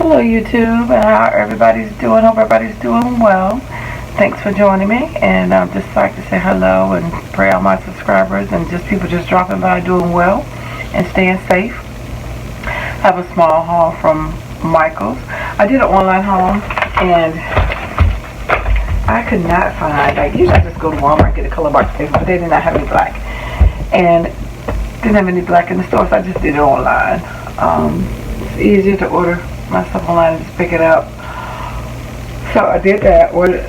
Hello YouTube, and how everybody's doing. Hope everybody's doing well. Thanks for joining me, and I'd just like to say hello and pray all my subscribers and just people just dropping by doing well and staying safe. I have a small haul from Micheals. I did an online haul and I could not find, like usually I just go to Walmart and get a color box paper, but they did not have any black. And didn't have any black in the store, so I just did it online. It's easier to order my stuff online and just pick it up. So I did that, ordered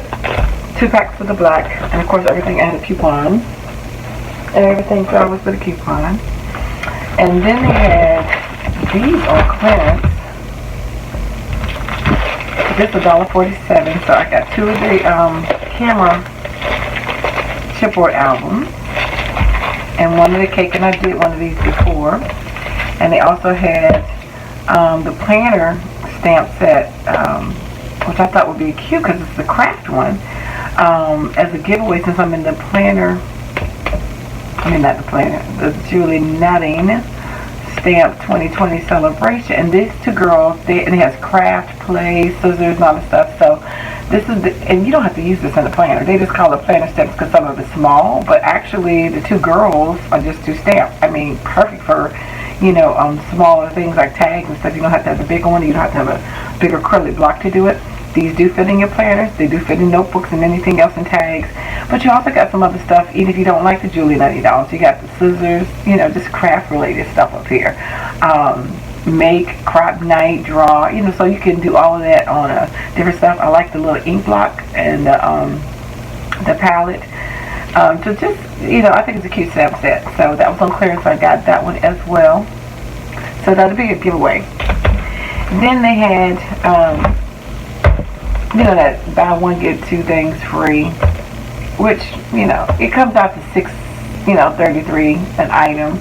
2 packs of the black, and of course everything I had a coupon. And everything fell with a coupon. And then they had these on clearance. This is $1.47, so I got 2 of the camera chipboard albums and 1 of the cake, and I did one of these before. And they also had the planner stamp set, which I thought would be cute because it's the craft one, as a giveaway since I'm in the planner, not the planner, the Julie Nutting Stamp 2020 celebration. And these 2 girls, and it has craft, play, scissors, and all the stuff. So this is and you don't have to use this in the planner. They just call it planner stamps because some of it's small, but actually the 2 girls are just 2 stamps. Perfect for, smaller things like tags and stuff. You don't have to have a bigger one. You don't have to have a bigger acrylic block to do it. These do fit in your planners. They do fit in notebooks and anything else in tags. But you also got some other stuff, even if you don't like the Julie Nutty dolls. You got the scissors, just craft related stuff up here. Make, crop, night, draw, so you can do all of that on different stuff. I like the little ink block and the palette. So just, I think it's a cute stamp set. So that was on clearance, so I got that one as well. So that'll be a giveaway. Then they had, that buy 1 get 2 things free, which, it comes out to $6.33 an item.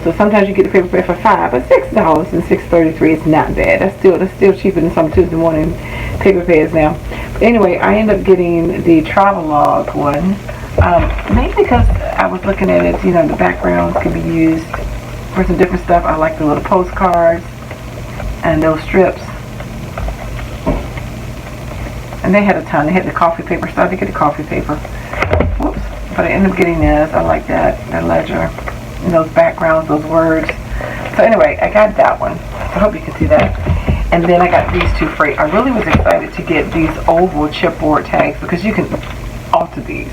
So sometimes you get the paper bag for $5, but $6 and $6.33 is not bad. That's still cheaper than some Tuesday morning paper pads now. But anyway, I ended up getting the travelogue one, mainly because I was looking at it. The backgrounds can be used for some different stuff. I like the little postcards and those strips. And they had a ton. They had the coffee paper. Started to get the coffee paper. Whoops. But I ended up getting this. I like that ledger. And those backgrounds, those words. So anyway, I got that one. I hope you can see that. And then I got these 2 free. I really was excited to get these oval chipboard tags because you can alter these.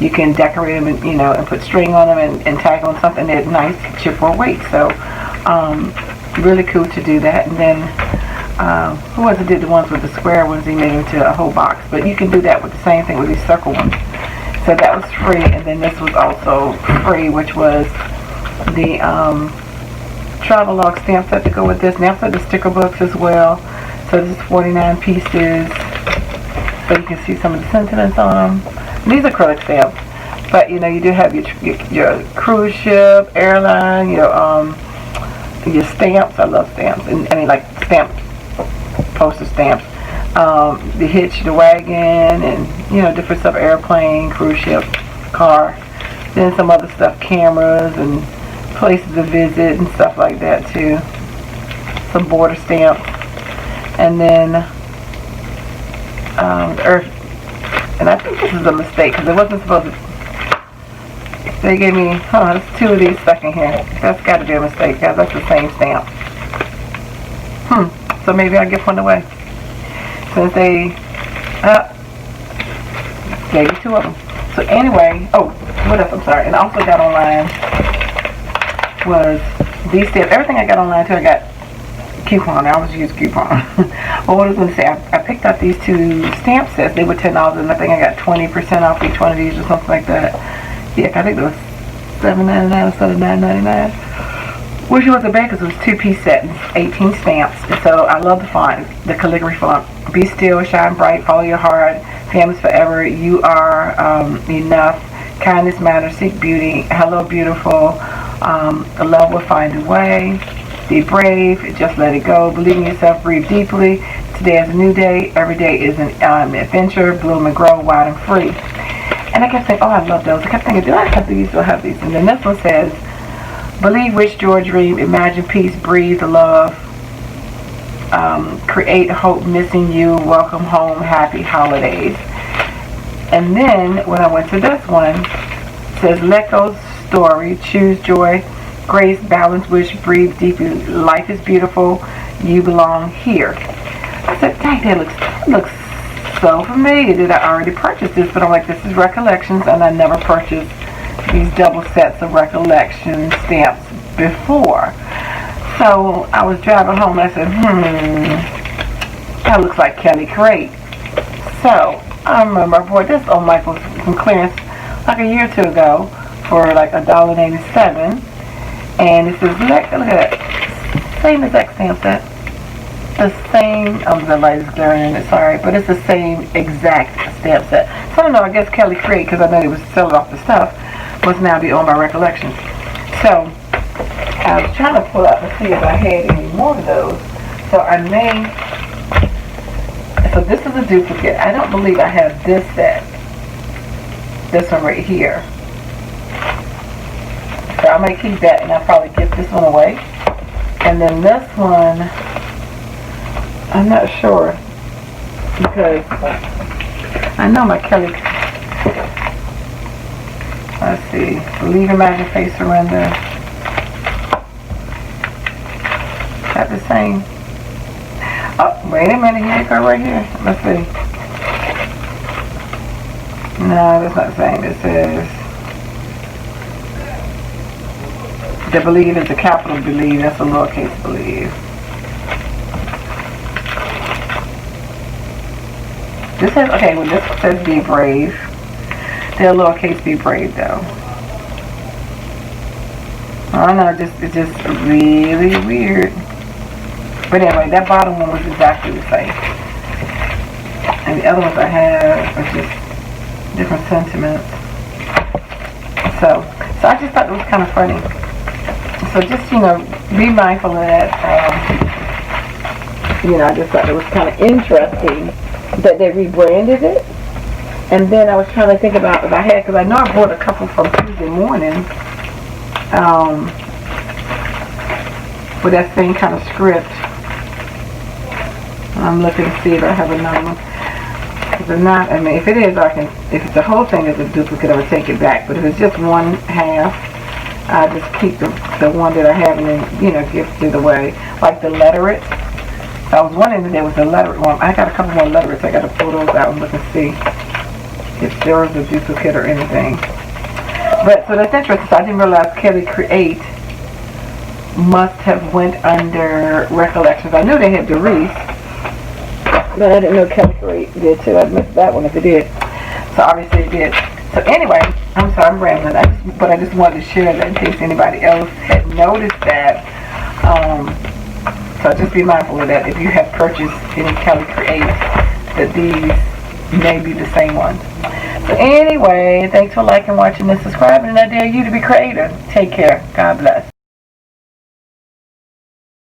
You can decorate them and, and put string on them and tag on something. They're nice chipboard weight. So really cool to do that. And then who was it did the ones with the square ones? They made them into a whole box. But you can do that with the same thing with these circle ones. So that was free. And then this was also free, which was the travelogue stamp set to go with this. And also the sticker books as well. So this is 49 pieces. So you can see some of the sentiments on them. And these are acrylic stamps. But you do have your cruise ship, airline, your stamps. I love stamps. And like stamp postage stamps. The hitch, the wagon, and different stuff, airplane, cruise ship, car. Then some other stuff, cameras and places to visit and stuff like that too. Some border stamps. And then the earth. And I think this is a mistake because it wasn't supposed to. They gave me, there's 2 of these stuck in here. That's got to be a mistake, guys. That's the same stamp. So maybe I'll give one away. Since they gave me 2 of them. So anyway, what else? I'm sorry. And I also got online was these stamps. Everything I got online too, I got coupon. I always use coupon. Well, what I was going to say, I picked up these 2 stamp sets. They were $10, and I think I got 20% off each one of these or something like that. Yeah, I think it was $7.99 instead of $9.99. Which was a bad because it was 2-piece set and 18 stamps. And so I love the font, the calligraphy font. Be still, shine bright, follow your heart, families forever, you are enough, kindness matters, seek beauty, hello beautiful, love will find a way, be brave, just let it go, believe in yourself, breathe deeply, today is a new day, every day is an adventure, bloom and grow wide and free. And I kept saying, oh, I love those. I kept thinking, do I have these? Do I have these? And then this one says, Believe, wish, joy, dream, imagine peace, breathe, love. Create, Hope, Missing You, Welcome Home, Happy Holidays. And then when I went to this one, it says Let Go Story, Choose Joy, Grace, Balance, Wish, Breathe Deeply, Life is Beautiful, You Belong Here. I said, dang, that looks so familiar. Did I already purchase this? But I'm like, this is Recollections, and I never purchased these double sets of Recollection stamps before. So I was driving home and I said, that looks like Kelly Create. So I remember I bought this on Micheals from clearance like a year or two ago for like $1.87. And it says, look at that, same exact stamp set. The same, the light is glaring in it, sorry, but it's the same exact stamp set. So I don't know, I guess Kelly Create, because I know they was selling off the stuff, must now be on my Recollections. So I was trying to pull out to see if I had any more of those. So I may, so this is a duplicate. I don't believe I have this set. This one right here. So I may keep that and I'll probably give this one away. And then this one, I'm not sure. Because I know my Kelly, let's see, Believe, Imagine, Faith, Surrender. That the same? Oh, wait a minute, here you go right here. Let's see. No, that's not the same. It says, the Believe is a capital Believe, that's a lowercase Believe. This says, okay, well this says Be Brave. They're lowercase Be Brave though. I don't know, it's just really weird. But anyway, that bottom one was exactly the same. And the other ones I have are just different sentiments. So I just thought it was kind of funny. So just, be mindful of that. I just thought it was kind of interesting that they rebranded it. And then I was trying to think about if I had, because I know I bought a couple from Tuesday morning with that same kind of script. I'm looking to see if I have another one. If not, if it is, if the whole thing is a duplicate, I would take it back. But if it's just one half, I just keep the one that I have and then, gift it away. Like the letterette. So I was wondering if there was a letterette one. I got a couple more letterettes. I got to pull those out and look and see if there was a duplicate or anything. But, so that's interesting. So I didn't realize Kelly Create must have went under Recollections. I knew they had Doris. But I didn't know Kelly Create did too. I missed that one if it did. So obviously it did. So anyway, I'm sorry I'm rambling. I just wanted to share that in case anybody else had noticed that. So just be mindful of that. If you have purchased any Kelly Create, that these may be the same ones. So anyway, thanks for liking, watching, and subscribing. And I dare you to be creative. Take care. God bless.